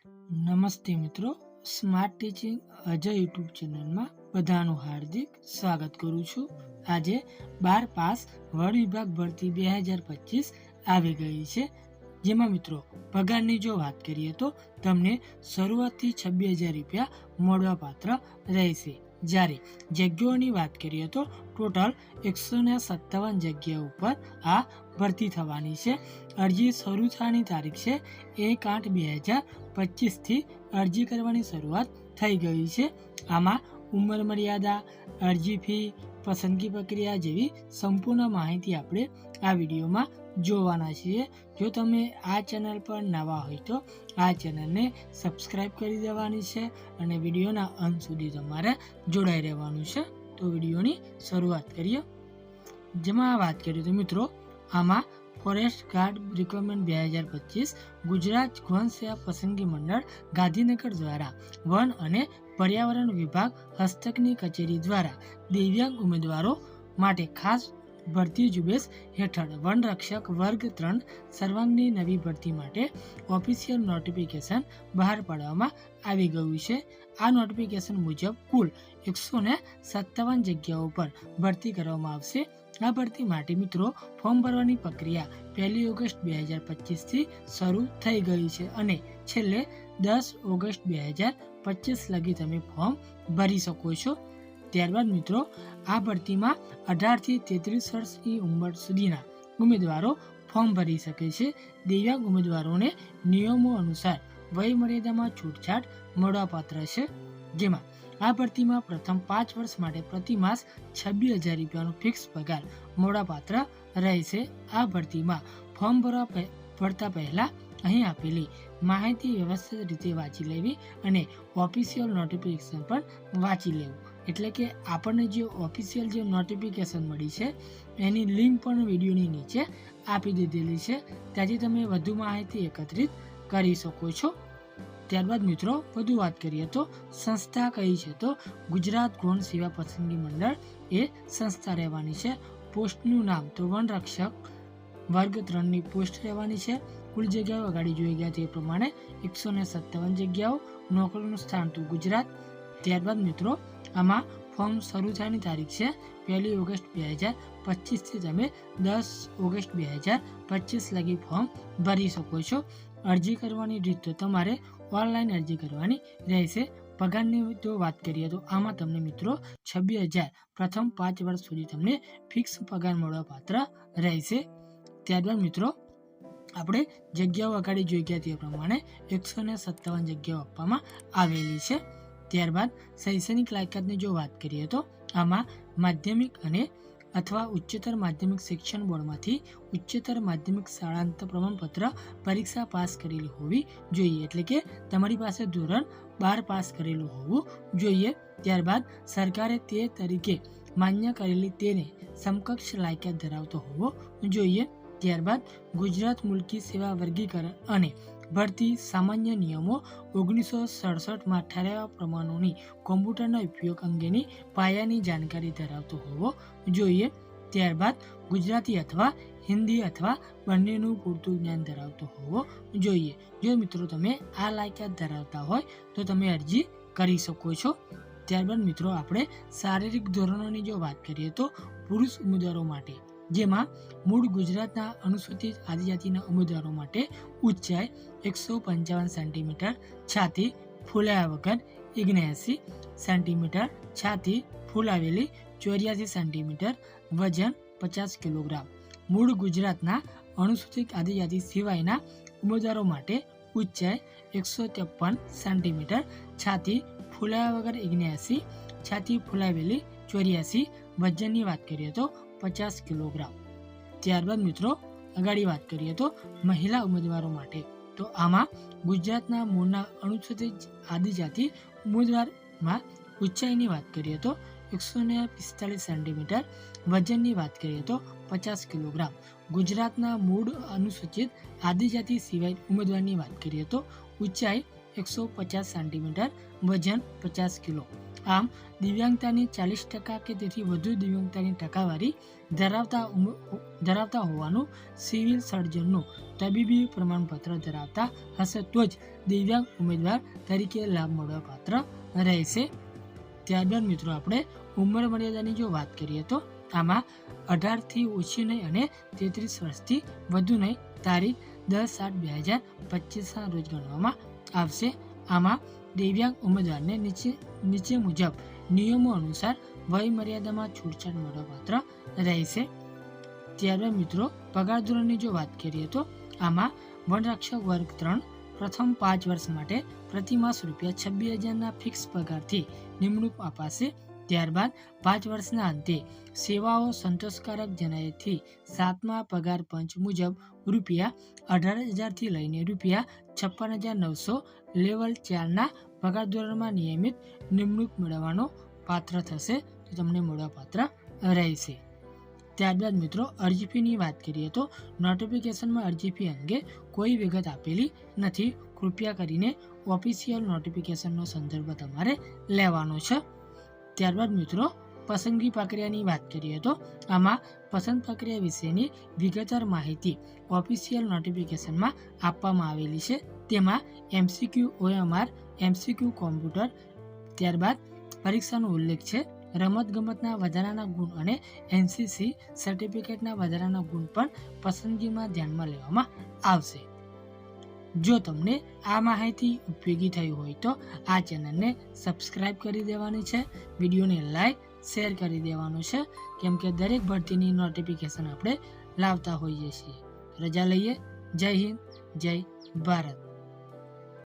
નમસ્તે મિત્રો, smart teaching Ajay YouTube ચેનલમાં બધાનું હાર્દિક સ્વાગત કરું છું. આજે 12 પાસ વડ વિભાગ ભરતી 2025 આવી ગઈ છે, જેમાં મિત્રો પગારની જો વાત કરીએ તો તમને શરૂઆતથી 26,000 રૂપિયા મળવાપાત્ર રહેશે. જ્યારે જગ્યાઓની વાત કરીએ તો ટોટલ 157 જગ્યાઓ ઉપર આ ભરતી થવાની છે. અરજી શરૂ થવાની તારીખ છે 1/8/2025થી અરજી કરવાની શરૂઆત થઈ ગઈ છે. આમાં ઉંમર મર્યાદા, અરજી ફી, પસંદગી પ્રક્રિયા જેવી સંપૂર્ણ માહિતી આપણે આ વિડીયોમાં જોવાના છીએ. જો તમે આ ચેનલ પર નવા હોય તો આ ચેનલને સબસ્ક્રાઈબ કરી દેવાની છે અને વિડીયોના અંત સુધી તમારે જોડાઈ રહેવાનું છે. તો વિડીયોની શરૂઆત કરીએ. જેમાં વાત કરીએ તો મિત્રો આમાં ફોરેસ્ટ ગાર્ડ રિક્વાયરમેન્ટ 2025 ગુજરાત ગૌણ સેવા પસંદગી મંડળ ગાંધીનગર દ્વારા વન અને પર્યાવરણ વિભાગ હસ્તકની કચેરી દ્વારા દિવ્યાંગ ઉમેદવારો માટે ખાસ ભરતી ઝુંબેશ હેઠળ વનરક્ષક વર્ગ 3 સર્વાંગની નવી ભરતી માટે ઓફિશિયલ નોટિફિકેશન બહાર પાડવામાં આવી ગયું છે. આ નોટિફિકેશન મુજબ કુલ 157 જગ્યાઓ પર ભરતી કરવામાં આવશે. આ ભરતી માટે મિત્રો ફોર્મ ભરવાની પ્રક્રિયા 1 ઓગસ્ટ 2025થી શરૂ થઈ ગઈ છે અને છેલ્લે 10 ઓગસ્ટ 2025 લગી તમે ફોર્મ ભરી શકો છો. ત્યારબાદ મિત્રો આ ભરતીમાં 18થી 33 વર્ષની ઉંમર સુધીના ઉમેદવારો ફોર્મ ભરી શકે છે. દિવ્યાંગ ઉમેદવારોને નિયમો અનુસાર વય મર્યાદામાં છૂટછાટ મળવાપાત્ર છે. જેમાં આ ભરતીમાં પ્રથમ 5 વર્ષ માટે પ્રતિ માસ 26,000 રૂપિયાનો ફિક્સ પગાર મળવાપાત્ર રહેશે. આ ભરતીમાં ફોર્મ ભરતા પહેલા અહીં આપેલી માહિતી વ્યવસ્થિત રીતે વાંચી લેવી અને ઓફિશિયલ નોટિફિકેશન પણ વાંચી લેવું. એટલે કે આપણને જે ઓફિશિયલ જે નોટિફિકેશન મળી છે એની લિંક પણ વિડીયોની નીચે આપી દીધેલી છે, ત્યાંથી તમે વધુ માહિતી એકત્રિત કરી શકો છો. ત્યારબાદ મિત્રો વધુ વાત કરીએ તો સંસ્થા કઈ છે તો ગુજરાત ગૌણ સેવા પસંદગી મંડળ એ સંસ્થા રહેવાની છે. પોસ્ટનું નામ તો વનરક્ષક વર્ગ 3ની પોસ્ટ રહેવાની છે. કુલ જગ્યાઓ અગાડી જોઈ ગયા તે પ્રમાણે 157 જગ્યાઓ. નોકરીનું સ્થાન તો ગુજરાત. ત્યારબાદ મિત્રો આમાં ફોર્મ શરૂ થવાની તારીખ છે 1 ઓગસ્ટ 2025થી તમે 10 ઓગસ્ટ 2025 લગી ફોર્મ ભરી શકો છો. અરજી કરવાની રીત તો તમારે ઓનલાઈન અરજી કરવાની રહેશે. પગારની જો વાત કરીએ તો આમાં તમને મિત્રો 26,000 પ્રથમ 5 વર્ષ સુધી તમને ફિક્સ પગાર મળવાપાત્ર રહેશે. ત્યારબાદ મિત્રો આપણે જગ્યાઓ આગળ જોઈ ગયા તે પ્રમાણે 157 જગ્યાઓ આપવામાં આવેલી છે. ત્યારબાદ શૈક્ષણિક લાયકાતની જો વાત કરીએ તો આમાં માધ્યમિક અને અથવા ઉચ્ચતર માધ્યમિક શિક્ષણ બોર્ડમાંથી ઉચ્ચતર માધ્યમિક શાળાંત પ્રમાણપત્ર પરીક્ષા પાસ કરેલી હોવી જોઈએ. એટલે કે તમારી પાસે ધોરણ 12 પાસ કરેલું હોવું જોઈએ. ત્યારબાદ સરકારે તે તરીકે માન્ય કરેલી તેને સમકક્ષ લાયકાત ધરાવતો હોવો જોઈએ. ત્યારબાદ ગુજરાત મુલકી સેવા વર્ગીકરણ અને ભરતી સામાન્ય નિયમો 1967માં ઠરાવ્યા પ્રમાણોની કોમ્પ્યુટરના ઉપયોગ અંગેની પાયાની જાણકારી ધરાવતો હોવો જોઈએ. ત્યારબાદ ગુજરાતી અથવા હિન્દી અથવા બંનેનું પૂરતું જ્ઞાન ધરાવતો હોવો જોઈએ. જો મિત્રો તમે આ લાયકાત ધરાવતા હોય તો તમે અરજી કરી શકો છો. ત્યારબાદ મિત્રો આપણે શારીરિક ધોરણોની જો વાત કરીએ તો પુરુષ ઉમેદવારો માટે જેમાં મૂળ ગુજરાતના અનુસૂચિત આદિજાતિના ઉમેદવારો માટે ઊંચાઈ 155 સેન્ટીમીટર, છાતી ફૂલાયા વગર 79 સેન્ટીમીટર, છાતી ફૂલાવેલી 84 સેન્ટીમીટર, વજન 50 કિલોગ્રામ. મૂળ ગુજરાતના અનુસૂચિત આદિજાતિ સિવાયના ઉમેદવારો માટે ઊંચાઈ 153 સેન્ટીમીટર, છાતી ફૂલાયા વગર 79, છાતી ફૂલાવેલી 84, વજનની વાત કરીએ તો 50 કિલોગ્રામ. ત્યારબાદ મિત્રો આગળ વાત કરીએ તો મહિલા ઉમેદવારો માટે તો આમાં ગુજરાતના મૂળના અનુસૂચિત આદિજાતિ ઉમેદવારમાં ઊંચાઈની વાત કરીએ તો 145 સેન્ટીમીટર, વજનની વાત કરીએ તો 50 કિલોગ્રામ. ગુજરાતના મૂળ અનુસૂચિત આદિજાતિ સિવાય ઉમેદવારની વાત કરીએ તો ઊંચાઈ 150 સેન્ટીમીટર, વજન 50 કિલો. આમ દિવ્યાંગતાની 40% કે તેથી વધુ દિવ્યાંગતાની ટકાવારી ધરાવતા હોવાનું સિવિલ સર્જનનું તબીબી પ્રમાણપત્ર ધરાવતા હશે તો જ દિવ્યાંગ ઉમેદવાર તરીકે લાભ મળવા પાત્ર રહેશે. ત્યારબાદ મિત્રો આપણે ઉંમર મર્યાદાની જો વાત કરીએ તો આમાં 18થી ઓછી નહીં અને 33 વર્ષથી વધુ નહીં તારીખ 10/7/2025 રોજ ગણવામાં આવશે. આમાં દિવ્યાંગ ઉમેદવારને નીચે મુજબ નિયમો અનુસાર વય મર્યાદામાં છૂટછાટ મળવાપાત્ર રહેશે. ત્યારબાદ મિત્રો પગાર ધોરણની જો વાત કરીએ તો આમાં વનરક્ષક વર્ગ 3 પ્રથમ 5 વર્ષ માટે પ્રતિમાસ ₹26,000ના ફિક્સ પગારથી નિમણૂક અપાશે. ત્યારબાદ 5 વર્ષના અંતે સેવાઓ સંતોષકારક જણાયથી 7મા પગાર પંચ મુજબ ₹18,000થી લઈને ₹56,900 લેવલ 4ના પગાર ધોરણમાં નિયમિત નિમણૂક મેળવવાનો પાત્ર થશે તો તમને મળવાપાત્ર રહેશે. ત્યારબાદ મિત્રો અરજી ફીની વાત કરીએ તો નોટિફિકેશનમાં અરજી ફી અંગે કોઈ વિગત આપેલી નથી. કૃપયા કરીને ઓફિશિયલ નોટિફિકેશનનો સંદર્ભ તમારે લેવાનો છે. ત્યારબાદ મિત્રો પસંદગી પ્રક્રિયાની વાત કરીએ તો આમાં પસંદ પ્રક્રિયા વિશેની વિગતવાર માહિતી ઓફિશિયલ નોટિફિકેશનમાં આપવામાં આવેલી છે. તેમાં MCQ OMR, MCQ કોમ્પ્યુટર, ત્યારબાદ પરીક્ષાનો ઉલ્લેખ છે. રમતગમતના વધારાના ગુણ અને NCC સર્ટિફિકેટના વધારાના ગુણ પણ પસંદગીમાં ધ્યાનમાં લેવામાં આવશે. જો તમને આ માહિતી ઉપયોગી થઈ હોય તો આ ચેનલને સબસ્ક્રાઇબ કરી દેવાની છે, વિડીયોને લાઈક શેર કરી દેવાનું છે, કેમ કે દરેક ભરતીની નોટિફિકેશન આપણે લાવતા હોઈએ છીએ. રજા લઈએ. જય હિન્દ, જય ભારત.